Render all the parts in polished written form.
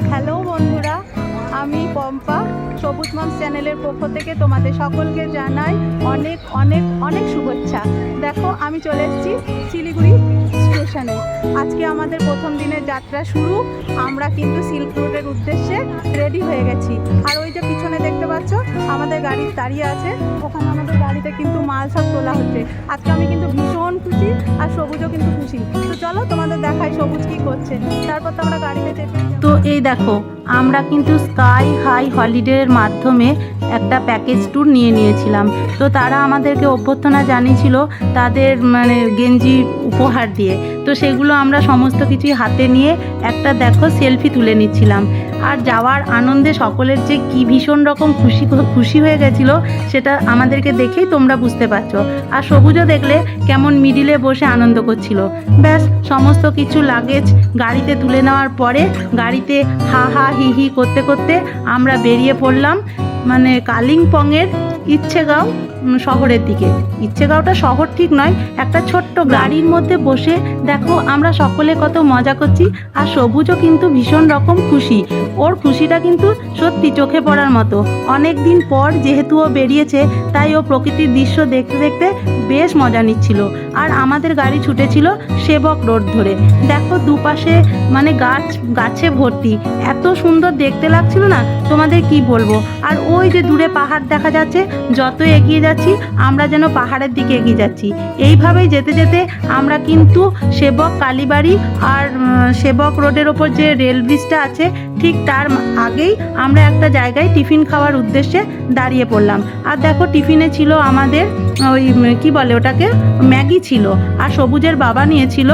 Hello বন্ধুরা, আমি পম্পা। সবুজ মঞ্চ চ্যানেলের পক্ষ থেকে তোমাদের সকলকে জানাই অনেক অনেক অনেক শুভেচ্ছা। দেখো, আমি চলে এসেছি শিলিগুড়ি স্টেশনে। আজকে আমাদের প্রথম দিনের যাত্রা শুরু। আমরা কিন্তু সিল্ক রোডের উদ্দেশ্যে রেডি হয়ে গেছি। আর ওই যে পিছনে দেখতে পাচ্ছ আমাদের গাড়ি দাঁড়িয়ে আছে, ওখানে আমাদের গাড়িতে কিন্তু মাল সব তোলা হচ্ছে। আজকে আমি কিন্তু ভীষণ খুশি, আর সবুজও কিন্তু খুশি। তো চলো তোমাদের দেখাই সবুজ কী করছে, তারপর তো আমরা গাড়িতে চেপে। তো এই দেখো, আমরা কিন্তু স্কাই হাই হলিডের মাধ্যমে একটা প্যাকেজ ট্যুর নিয়েছিলাম। তো তারা আমাদেরকে অভ্যর্থনা জানিয়েছিল তাদের গেঞ্জি উপহার দিয়ে। তো সেগুলো আমরা সমস্ত কিছুই হাতে নিয়ে একটা দেখো সেলফি তুলে নিচ্ছিলাম। আর যাওয়ার আনন্দে সকলের যে কি ভীষণ রকম খুশি হয়ে গেছিলো সেটা আমাদেরকে দেখেই তোমরা বুঝতে পারছো। আর সবুজও দেখলে কেমন মিডিলে বসে আনন্দ করছিল। ব্যাস সমস্ত কিছু লাগেজ গাড়িতে তুলে নেওয়ার পরে গাড়িতে হা হা হি হি করতে করতে আমরা বেরিয়ে পড়লাম কালিম্পংয়ের ইচ্ছেগাঁও শহরের দিকে। ইচ্ছেগাঁওটা শহর ঠিক নয়, একটা ছোট্ট গাড়ির মধ্যে বসে দেখো আমরা সকলে কত মজা করছি। আর সবুজও কিন্তু ভীষণ রকম খুশি। ওর খুশিটা কিন্তু সত্যি চোখে পড়ার মতো। অনেক দিন পর যেহেতু ও বেরিয়েছে, তাই ও প্রকৃতির দৃশ্য দেখতে দেখতে বেশ মজা নিচ্ছিল। আর আমাদের গাড়ি ছুটেছিল সেবক রোড ধরে। দেখো দুপাশে গাছে ভর্তি, এত সুন্দর দেখতে লাগছিল না তোমাদের কি বলবো। আর ওই যে দূরে পাহাড় দেখা যাচ্ছে, যত এগিয়ে যাচ্ছি আমরা যেন পাহাড়ের দিকে এগিয়ে যাচ্ছি। এইভাবেই যেতে যেতে আমরা কিন্তু সেবক কালীবাড়ি আর সেবক রোডের ওপর যে রেল ব্রিজটা আছে ঠিক তার আগেই আমরা একটা জায়গায় টিফিন খাওয়ার উদ্দেশ্যে দাঁড়িয়ে পড়লাম। আর দেখো টিফিনে ছিল আমাদের ওই কি বলে ওটাকে, ম্যাগি ছিল। আর সবুজের বাবা নিয়েছিল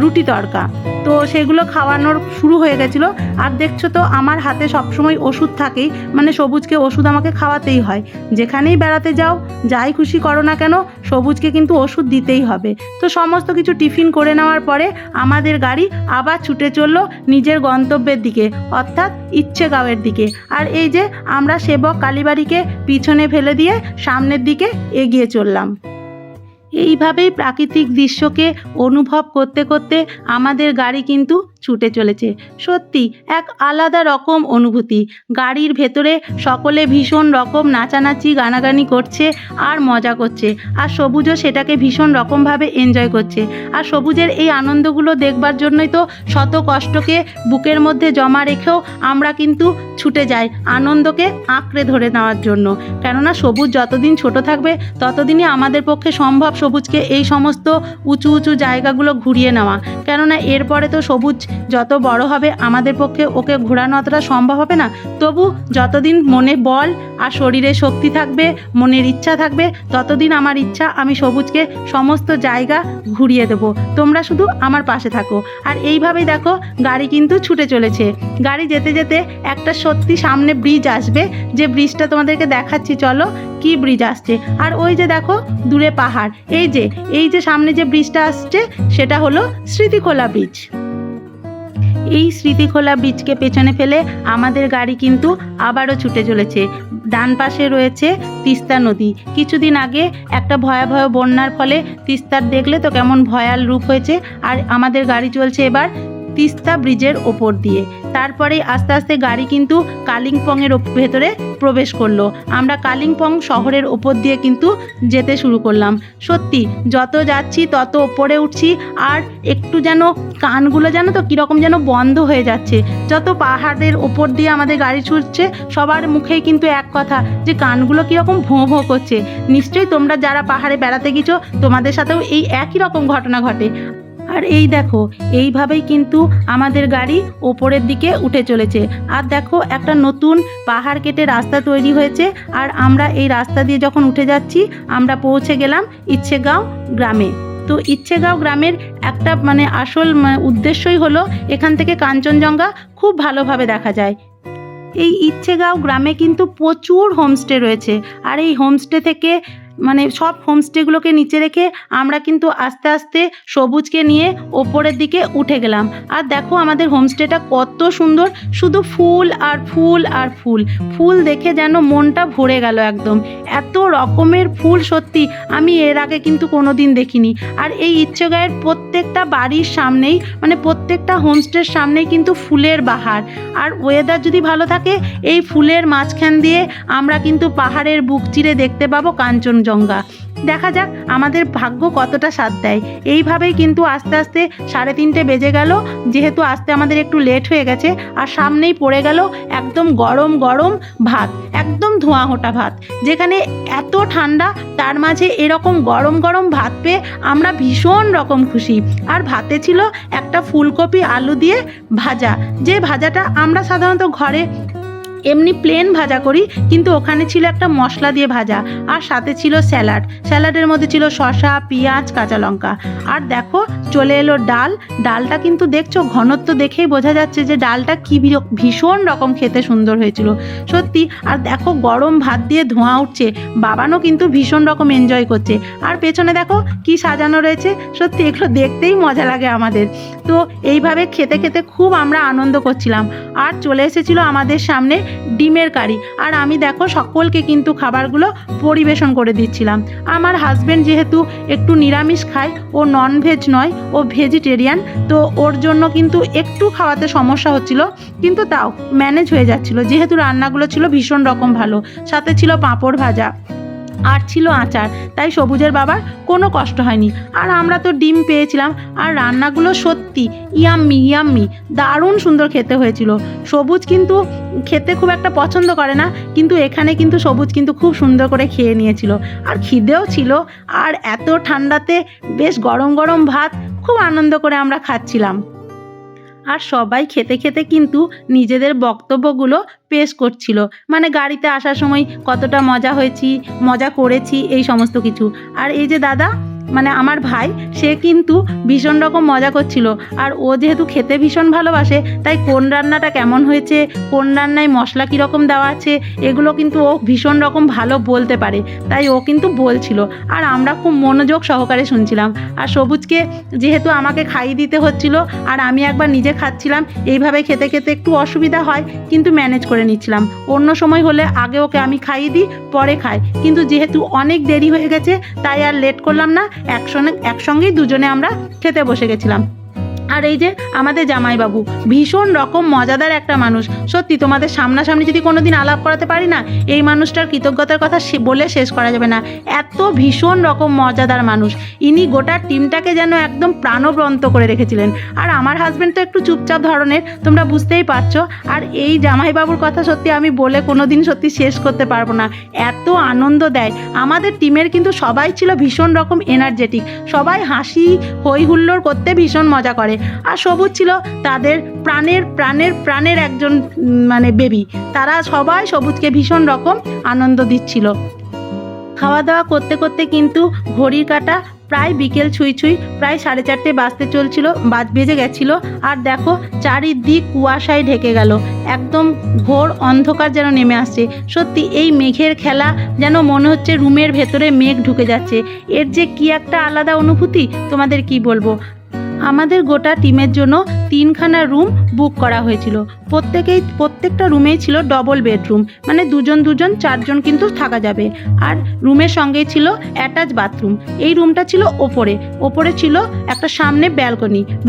রুটি তড়কা। তো সেগুলো খাওয়ানোর শুরু হয়ে গেছিলো। আর দেখছো তো আমার হাতে সবসময় ওষুধ থাকেই, সবুজকে ওষুধ আমাকে খাওয়াতেই হয়। যেখানেই বেড়াতে যাও, যাই খুশি করো না কেন, সবুজকে কিন্তু ওষুধ দিতেই হবে। তো সমস্ত কিছু টিফিন করে নেওয়ার পরে আমাদের গাড়ি আবার ছুটে চললো নিজের গন্তব্যের দিকে, অর্থাৎ ইচ্ছেগাঁওয়ের দিকে। আর এই যে আমরা সেবক কালীবাড়িকে পিছনে ফেলে দিয়ে সামনের দিকে এগিয়ে চললাম। এইভাবেই প্রাকৃতিক দৃশ্যকে অনুভব করতে করতে আমাদের গাড়ি কিন্তু ছুটে চলেছে। সত্যি এক আলাদা রকম অনুভূতি। গাড়ির ভেতরে সকলে ভীষণ রকম নাচানাচি গানাগানি করছে আর মজা করছে। আর সবুজও সেটাকে ভীষণ রকমভাবে এনজয় করছে। আর সবুজের এই আনন্দগুলো দেখবার জন্যই তো শত কষ্টকে বুকের মধ্যে জমা রেখেও আমরা কিন্তু ছুটে যাই আনন্দকে আঁকড়ে ধরে নেওয়ার জন্য। কেননা সবুজ যতদিন ছোট থাকবে ততদিনই আমাদের পক্ষে সম্ভব সবুজকে এই সমস্ত উঁচু উঁচু জায়গাগুলো ঘুরিয়ে নেওয়া। কেননা এরপরে তো সবুজ যত বড় হবে আমাদের পক্ষে ওকে ঘোরানো অতটা সম্ভব হবে না। তবু যতদিন মনে বল আর শরীরে শক্তি থাকবে, মনের ইচ্ছা থাকবে, ততদিন আমার ইচ্ছা আমি সবুজকে সমস্ত জায়গা ঘুরিয়ে দেবো। তোমরা শুধু আমার পাশে থাকো। আর এইভাবেই দেখো গাড়ি কিন্তু ছুটে চলেছে। গাড়ি যেতে যেতে একটা সত্যি সামনে ব্রিজ আসবে, যে ব্রিজটা তোমাদেরকে দেখাচ্ছি, চলো কি ব্রিজ আসছে। আর ওই যে দেখো দূরে পাহাড়। এই যে সামনে যে ব্রিজটা আসছে সেটা হলো স্মৃতিখোলা ব্রিজ। এই স্মৃতিখোলা ব্রিজকে পেছনে ফেলে আমাদের গাড়ি কিন্তু আবারও ছুটে চলেছে। ডান পাশে রয়েছে তিস্তা নদী। কিছুদিন আগে একটা ভয়াবহ বন্যার ফলে তিস্তার দেখলে তো কেমন ভয়াল রূপ হয়েছে। আর আমাদের গাড়ি চলছে এবার তিস্তা ব্রিজের ওপর দিয়ে। তারপরে আস্তে আস্তে গাড়ি কিন্তু কালিম্পংয়ের ভেতরে প্রবেশ করলো। আমরা কালিম্পং শহরের ওপর দিয়ে কিন্তু যেতে শুরু করলাম। সত্যি যত যাচ্ছি তত ওপরে উঠছি, আর একটু যেন কানগুলো যেন তো কীরকম যেন বন্ধ হয়ে যাচ্ছে। যত পাহাড়ের ওপর দিয়ে আমাদের গাড়ি ছুটছে সবার মুখেই কিন্তু এক কথা, যে কানগুলো কীরকম ভোঁ ভোঁ করছে। নিশ্চয়ই তোমরা যারা পাহাড়ে বেড়াতে গেছো তোমাদের সাথেও এই একই রকম ঘটনা ঘটে। আর এই দেখো এইভাবেই কিন্তু আমাদের গাড়ি ওপরের দিকে উঠে চলেছে। আর দেখো একটা নতুন পাহাড় কেটে রাস্তা তৈরি হয়েছে। আর আমরা এই রাস্তা দিয়ে যখন উঠে যাচ্ছি আমরা পৌঁছে গেলাম ইচ্ছেগাঁও গ্রামে। তো ইচ্ছেগাঁও গ্রামের একটা আসল উদ্দেশ্যই হলো এখান থেকে কাঞ্চনজঙ্ঘা খুব ভালোভাবে দেখা যায়। এই ইচ্ছেগাঁও গ্রামে কিন্তু প্রচুর হোমস্টে রয়েছে। আর এই হোমস্টে থেকে মানে সব হোমস্টেগুলোকে নিচে রেখে আমরা কিন্তু আস্তে আস্তে সবুজকে নিয়ে ওপরের দিকে উঠে গেলাম। আর দেখো আমাদের হোমস্টেটা কত সুন্দর, শুধু ফুল আর ফুল আর ফুল, ফুল দেখে যেন মনটা ভরে গেল একদম। এত রকমের ফুল সত্যি আমি এর আগে কিন্তু কোনো দিন দেখিনি। আর এই ইচ্ছাগায়ের প্রত্যেকটা বাড়ির সামনেই, মানে প্রত্যেকটা হোমস্টের সামনেই কিন্তু ফুলের বাহার। আর ওয়েদার যদি ভালো থাকে এই ফুলের মাঝখান দিয়ে আমরা কিন্তু পাহাড়ের বুক চিরে দেখতে পাবো কাঞ্চনজঙ্ঘা। দেখা যাক আমাদের ভাগ্য কতটা সাথ দেয়। এইভাবেই কিন্তু আস্তে আস্তে 3:30 বেজে গেল, যেহেতু আসতে আমাদের একটু লেট হয়ে গেছে। আর সামনেই পড়ে গেল একদম গরম গরম ভাত, একদম ধোঁয়া ওঠা ভাত। যেখানে এত ঠান্ডা তার মাঝে এরকম গরম গরম ভাত পেয়ে আমরা ভীষণ রকম খুশি। আর ভাতে ছিল একটা ফুলকপি আলু দিয়ে ভাজা, যে ভাজাটা আমরা সাধারণত ঘরে এমনি প্লেন ভাজা করি, কিন্তু ওখানে ছিল একটা মশলা দিয়ে ভাজা। আর সাথে ছিল স্যালাড, স্যালাডের মধ্যে ছিল শসা, পেঁয়াজ, কাঁচা লঙ্কা। আর দেখো চলে এলো ডাল। ডালটা কিন্তু দেখছো ঘনত্ব দেখেই বোঝা যাচ্ছে যে ডালটা কি ভীষণ রকম খেতে সুন্দর হয়েছিল সত্যি। আর দেখো গরম ভাত দিয়ে ধোঁয়া উঠছে, বাবানও কিন্তু ভীষণ রকম এনজয় করছে। আর পেছনে দেখো কি সাজানো রয়েছে, সত্যি এগুলো দেখতেই মজা লাগে আমাদের। তো এইভাবে খেতে খেতে খুব আমরা আনন্দ করছিলাম। আর চলে এসেছিল আমাদের সামনে ডিমের কারি। আর আমি দেখো সকলকে কিন্তু খাবারগুলো পরিবেশন করে দিচ্ছিলাম। আমার হাজব্যান্ড যেহেতু একটু নিরামিষ খায়, ও ননভেজ নয়, ও ভেজিটেরিয়ান, তো ওর জন্য কিন্তু একটু খাওয়াতে সমস্যা হচ্ছিল, কিন্তু তাও ম্যানেজ হয়ে যাচ্ছিল, যেহেতু রান্নাগুলো ছিল ভীষণ রকম ভালো। সাথে ছিল পাঁপড় ভাজা আর ছিল আচার, তাই সবুজের বাবার কোনো কষ্ট হয়নি। আর আমরা তো ডিম পেয়েছিলাম। আর রান্নাগুলো সত্যি ইয়াম্মি ইয়াম্মি, দারুণ সুন্দর খেতে হয়েছিল। সবুজ কিন্তু খেতে খুব একটা পছন্দ করে না, কিন্তু এখানে কিন্তু সবুজ কিন্তু খুব সুন্দর করে খেয়ে নিয়েছিল। আর খিদেও ছিল। আর এত ঠান্ডাতে বেশ গরম গরম ভাত খুব আনন্দ করে আমরা খাচ্ছিলাম। আর সবাই খেতে খেতে কিন্তু নিজেদের বক্তব্যগুলো পেশ করছিল, মানে গাড়িতে আসার সময় কতটা মজা করেছি এই সমস্ত কিছু। আর এই যে দাদা, মানে আমার ভাই, সে কিন্তু ভীষণ রকম মজা করছিল। আর ও যেহেতু খেতে ভীষণ ভালোবাসে, তাই কোন রান্নাটা কেমন হয়েছে, কোন রান্নায় মশলা কীরকম দেওয়া আছে, এগুলো কিন্তু ও ভীষণ রকম ভালো বলতে পারে, তাই ও কিন্তু বলছিল। আর আমরা খুব মনোযোগ সহকারে শুনছিলাম। আর সবুজকে যেহেতু আমাকে খাইয়ে দিতে হচ্ছিল, আর আমি একবার নিজে খাচ্ছিলাম, এইভাবে খেতে খেতে একটু অসুবিধা হয়, কিন্তু ম্যানেজ করে নিচ্ছিলাম। অন্য সময় হলে আগে ওকে আমি খাইয়ে দিই, পরে খাই, কিন্তু যেহেতু অনেক দেরি হয়ে গেছে তাই আর লেট করলাম না, একসঙ্গেই দুজনে আমরা খেতে বসে গেছিলাম। আর এই যে আমাদের জামাইবাবু, ভীষণ রকম মজাদার একটা মানুষ সত্যি। তোমাদের সামনাসামনি যদি কোনো দিন আলাপ করাতে পারি না, এই মানুষটার কৃতজ্ঞতার কথা বলে শেষ করা যাবে না। এত ভীষণ রকম মজাদার মানুষ। ইনি গোটা টিমটাকে যেন একদম প্রাণবন্ত করে রেখেছিলেন। আর আমার হাজব্যান্ড তো একটু চুপচাপ ধরনের, তোমরা বুঝতেই পারছো। আর এই জামাইবাবুর কথা সত্যি আমি বলে কোনো দিন সত্যি শেষ করতে পারবো না, এত আনন্দ দেয়। আমাদের টিমের কিন্তু সবাই ছিল ভীষণ রকম এনার্জেটিক, সবাই হাসি হই হুল্লোড় করতে ভীষণ মজা করে। আর সবুজ ছিল তাদের প্রাণের প্রাণের প্রাণের একজন মানে বেবি। তারা সবাই সবুজকে ভীষণ রকম আনন্দ দিচ্ছিল। খাওয়া দাওয়া করতে করতে কিন্তু ঘড়ির কাঁটা প্রায় বিকেল ছুঁই প্রায় 4:30 বেজে গেছিলো। আর দেখো চারিদিক কুয়াশায় ঢেকে গেল, একদম ঘোর অন্ধকার যেন নেমে আসছে। সত্যি এই মেঘের খেলা, যেন মনে হচ্ছে রুমের ভেতরে মেঘ ঢুকে যাচ্ছে। এর যে কি একটা আলাদা অনুভূতি তোমাদের কি বলবো। আমাদের গোটা টিমের জন্য 3খানা রুম বুক করা হয়েছিল। প্রত্যেকটা রুমেই ছিল ডবল বেডরুম, মানে দুজন 4জন কিন্তু থাকা যাবে। আর রুমের সঙ্গেই ছিল অ্যাটাচ বাথরুম। এই রুমটা ছিল ওপরে ছিল একটা সামনে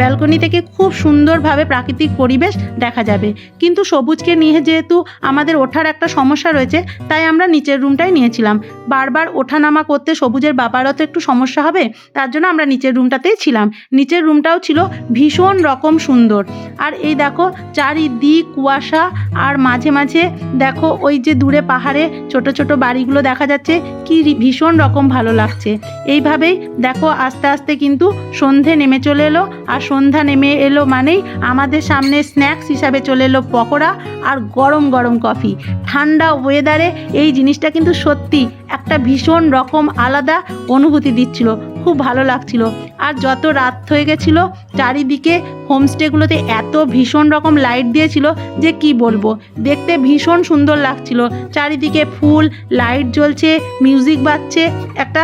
ব্যালকনি থেকে খুব সুন্দরভাবে প্রাকৃতিক পরিবেশ দেখা যাবে। কিন্তু সবুজকে নিয়ে যেহেতু আমাদের ওঠার একটা সমস্যা রয়েছে, তাই আমরা নিচের রুমটাই নিয়েছিলাম। বারবার ওঠানামা করতে সবুজের বাবারও তো একটু সমস্যা হবে, তার জন্য আমরা নিচের রুমটাতেই ছিলাম। নিচের রুমটাও ছিল ভীষণ রকম সুন্দর। আর এই দেখো চারিদিক কুয়াশা, আর মাঝে মাঝে দেখো ওই যে দূরে পাহাড়ে ছোট ছোট বাড়িগুলো দেখা যাচ্ছে, কি ভীষণ রকম ভালো লাগছে। এইভাবেই দেখো আস্তে আস্তে কিন্তু সন্ধে নেমে চলে এলো। আর সন্ধ্যা নেমে এলো মানেই আমাদের সামনে স্ন্যাক্স হিসাবে চলে এলো পকোড়া আর গরম গরম কফি। ঠান্ডা ওয়েদারে এই জিনিসটা কিন্তু সত্যি একটা ভীষণ রকম আলাদা অনুভূতি দিচ্ছিল, খুব ভালো লাগছিল। আর যত রাত হয়ে গেছিলো চারিদিকে হোমস্টেগুলোতে এত ভীষণ রকম লাইট দিয়েছিল যে কি বলবো, দেখতে ভীষণ সুন্দর লাগছিল। চারিদিকে ফুল লাইট জ্বলছে, মিউজিক বাজছে, একটা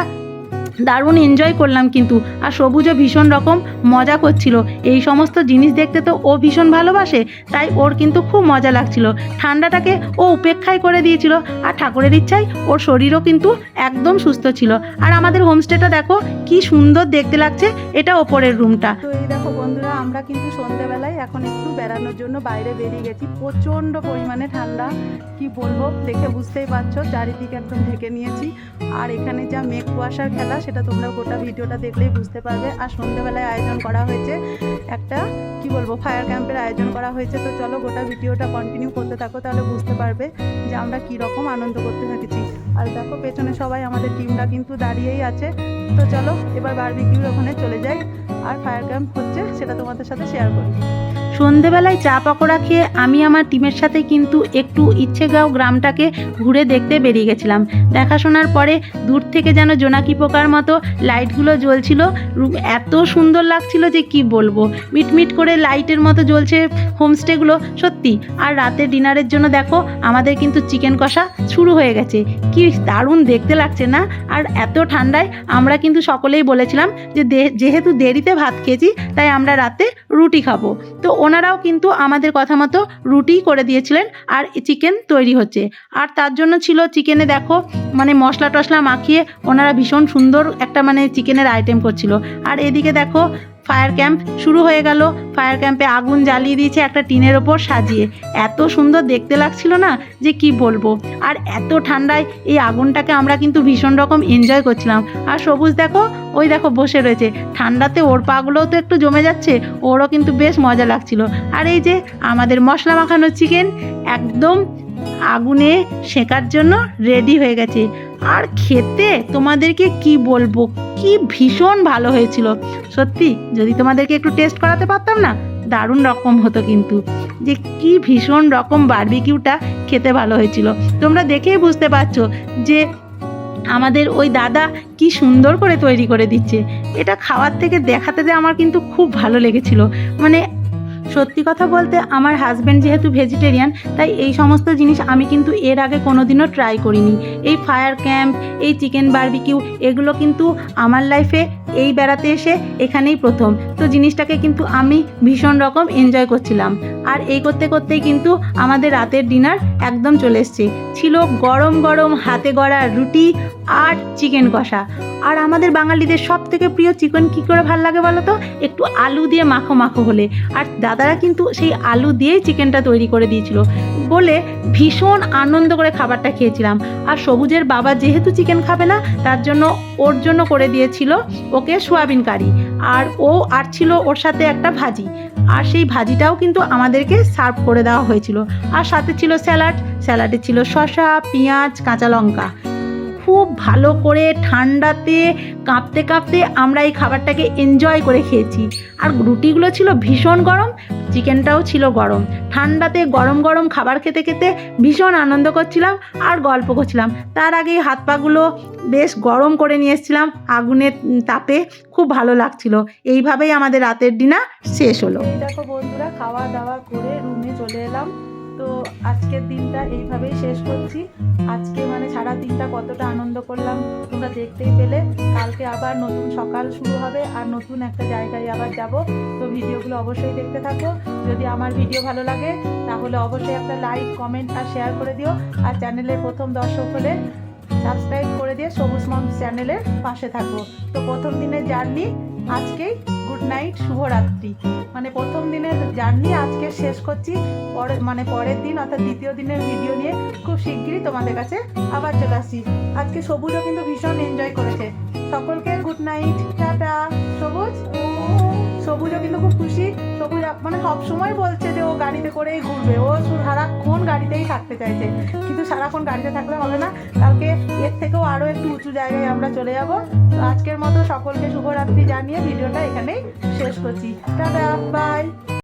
দারুণ এনজয় করলাম কিন্তু। আর সবুজও ভীষণ রকম মজা করছিল, এই সমস্ত জিনিস দেখতে তো ও ভীষণ ভালোবাসে, তাই ওর কিন্তু খুব মজা লাগছিল। ঠান্ডাটাকে ও উপেক্ষাই করে দিয়েছিল, আর ঠাকুরের ইচ্ছায় ওর শরীরও কিন্তু একদম সুস্থ ছিল। আর আমাদের হোমস্টেটা দেখো কি সুন্দর দেখতে লাগছে, এটা ওপরের রুমটা। তো এই দেখো বন্ধুরা, আমরা কিন্তু সন্ধ্যেবেলায় এখন একটু বেড়ানোর জন্য বাইরে বেরিয়ে গেছি। প্রচণ্ড পরিমাণে ঠান্ডা, কি বলবো, দেখে বুঝতেই পারছো, চারিদিকে একদম ঢেকে নিয়েছি। আর এখানে যা মেঘ কুয়াশার খেলা সেটা তোমরা গোটা ভিডিওটা দেখলেই বুঝতে পারবে। আর সন্ধ্যেবেলায় আয়োজন করা হয়েছে একটা, কি বলবো, ফায়ার ক্যাম্পের আয়োজন করা হয়েছে। তো চলো গোটা ভিডিওটা কন্টিনিউ করতে থাকো, তাহলে বুঝতে পারবে যে আমরা কীরকম আনন্দ করতে থাকেছি। আর দেখো পেছনে সবাই আমাদের টিমটা কিন্তু দাঁড়িয়েই আছে। তো চলো এবার বারবিকিউর ওখানে চলে যাই, আর ফায়ার ক্যাম্প হচ্ছে সেটা তোমাদের সাথে শেয়ার করি। সন্ধেবেলায় চা পকোড়া খেয়ে আমি আমার টিমের সাথে কিন্তু একটু ইচ্ছেগাঁও গ্রামটাকে ঘুরে দেখতে বেরিয়ে গেছিলাম। দেখাশোনার পরে দূর থেকে যেন জোনাকি পোকার মতো লাইটগুলো জ্বলছিল, এত সুন্দর লাগছিল যে কি বলবো, মিটমিট করে লাইটের মতো জ্বলছে হোমস্টেগুলো সত্যি। আর রাতের ডিনারের জন্য দেখো আমাদের কিন্তু চিকেন কষা শুরু হয়ে গেছে, কি দারুণ দেখতে লাগছে না? আর এত ঠান্ডায় আমরা কিন্তু সকলেই বলেছিলাম যে যেহেতু দেরিতে ভাত খেয়েছি তাই আমরা রাতে রুটি খাবো। তো ওনারাও কিন্তু আমাদের কথা মতো রুটি করে দিয়েছিলেন, আর চিকেন তৈরি হচ্ছে। আর তার জন্য ছিল চিকেনে দেখো মানে মশলা টশলা মাখিয়ে ওনারা ভীষণ সুন্দর একটা মানে চিকেনের আইটেম করছিল। আর এদিকে দেখো ফায়ার ক্যাম্প শুরু হয়ে গেল, ফায়ার ক্যাম্পে আগুন জ্বালিয়ে দিয়েছে একটা টিনের ওপর সাজিয়ে, এত সুন্দর দেখতে লাগছিল না যে কি বলবো। আর এত ঠান্ডায় এই আগুনটাকে আমরা কিন্তু ভীষণ রকম এনজয় করছিলাম। আর সবুজ দেখো, ওই দেখো বসে রয়েছে, ঠান্ডাতে ওর পাগুলোও তো একটু জমে যাচ্ছে, ওরও কিন্তু বেশ মজা লাগছিল। আর এই যে আমাদের মশলা মাখানো চিকেন একদম আগুনে সেকার জন্য রেডি হয়ে গেছে। আর খেতে তোমাদেরকে কি বলবো, কি ভীষণ ভালো হয়েছিল সত্যি। যদি তোমাদেরকে একটু টেস্ট করাতে পারতাম না, দারুণ রকম হতো কিন্তু, যে কি ভীষণ রকম বারবিকিউটা খেতে ভালো হয়েছিল। তোমরা দেখেই বুঝতে পারছো যে আমাদের ওই দাদা কি সুন্দর করে তৈরি করে দিচ্ছে। এটা খাওয়ার থেকে দেখাতে যে আমার কিন্তু খুব ভালো লেগেছিল। মানে সত্যি কথা বলতে আমার হাজব্যান্ড যেহেতু ভেজিটেরিয়ান, তাই এই সমস্ত জিনিস আমি কিন্তু এর আগে কোনোদিনও ট্রাই করিনি। এই ফায়ার ক্যাম্প, এই চিকেন বারবিকিউ, এগুলো কিন্তু আমার লাইফে এই বেড়াতে এসে এখানেই প্রথম। তো জিনিসটাকে কিন্তু আমি ভীষণ রকম এনজয় করছিলাম। আর এই করতে করতেই কিন্তু আমাদের রাতের ডিনার একদম চলে এসছে। ছিল গরম গরম হাতে গড়া রুটি আর চিকেন কষা। আর আমাদের বাঙালিদের সব থেকে প্রিয় চিকেন কী করে ভালো লাগে বলো তো, একটু আলু দিয়ে মাখো মাখো হলে। আর দাদারা কিন্তু সেই আলু দিয়েই চিকেনটা তৈরি করে দিয়েছিল বলে ভীষণ আনন্দ করে খাবারটা খেয়েছিলাম। আর সবুজের বাবা যেহেতু চিকেন খাবে না, তার জন্য ওর জন্য করে দিয়েছিল ওকে সোয়াবিন কারি, আর আর ছিল ওর সাথে একটা ভাজি। আর সেই ভাজিটাও কিন্তু আমাদেরকে সার্ভ করে দেওয়া হয়েছিল। আর সাথে ছিল স্যালাডে ছিল শসা, পেঁয়াজ, কাঁচা লঙ্কা। খুব ভালো করে ঠান্ডাতে কাঁপতে কাঁপতে আমরা এই খাবারটাকে এনজয় করে খেয়েছি। আর রুটিগুলো ছিল ভীষণ গরম, চিকেনটাও ছিল গরম। ঠান্ডাতে গরম গরম খাবার খেতে খেতে ভীষণ আনন্দ করছিলাম আর গল্প করছিলাম। তার আগেই হাত পাগুলো বেশ গরম করে নিয়ে এসেছিলাম আগুনের তাপে, খুব ভালো লাগছিল। এইভাবেই আমাদের রাতের ডিনার শেষ হলো। দেখো বন্ধুরা, খাওয়া দাওয়া করে রুমে চলে এলাম। তো আজকের দিনটা এইভাবেই শেষ করছি। আজকে মানে সারা দিনটা কতটা আনন্দ করলাম তোমরা দেখতেই পেলে। কালকে আবার নতুন সকাল শুরু হবে আর নতুন একটা জায়গায় আবার যাব। তো ভিডিওগুলো অবশ্যই দেখতে থাকো। যদি আমার ভিডিও ভালো লাগে তাহলে অবশ্যই একটা লাইক, কমেন্ট আর শেয়ার করে দিও। আর চ্যানেলের প্রথম দর্শক হলে সাবস্ক্রাইব করে দিয়ে সবুজ মমস চ্যানেলের পাশে থাকবো। তো প্রথম দিনের জার্নি আজকেই, গুড নাইট, শুভরাত্রি। মানে প্রথম দিনের জার্নি আজকে শেষ করছি। পরের দিন অর্থাৎ দ্বিতীয় দিনের ভিডিও নিয়ে খুব শিগগিরই তোমাদের কাছে আবার চলে আসছি। আজকে সবুজও কিন্তু ভীষণ এনজয় করেছে। সকলকে গুড নাইট, টাটা। সবুজও কিন্তু খুব খুশি। সবুজ মানে সবসময় বলছে যে ও গাড়িতে করেই ঘুরবে, ও সারাক্ষণ গাড়িতেই থাকতে চাইছে। কিন্তু সারাক্ষণ গাড়িতে থাকলে হবে না, কালকে এর থেকেও আরও একটু উঁচু জায়গায় আমরা চলে যাব। তো আজকের মতো সকলকে শুভরাত্রি জানিয়ে ভিডিওটা এখানেই শেষ করছি। Tata, by.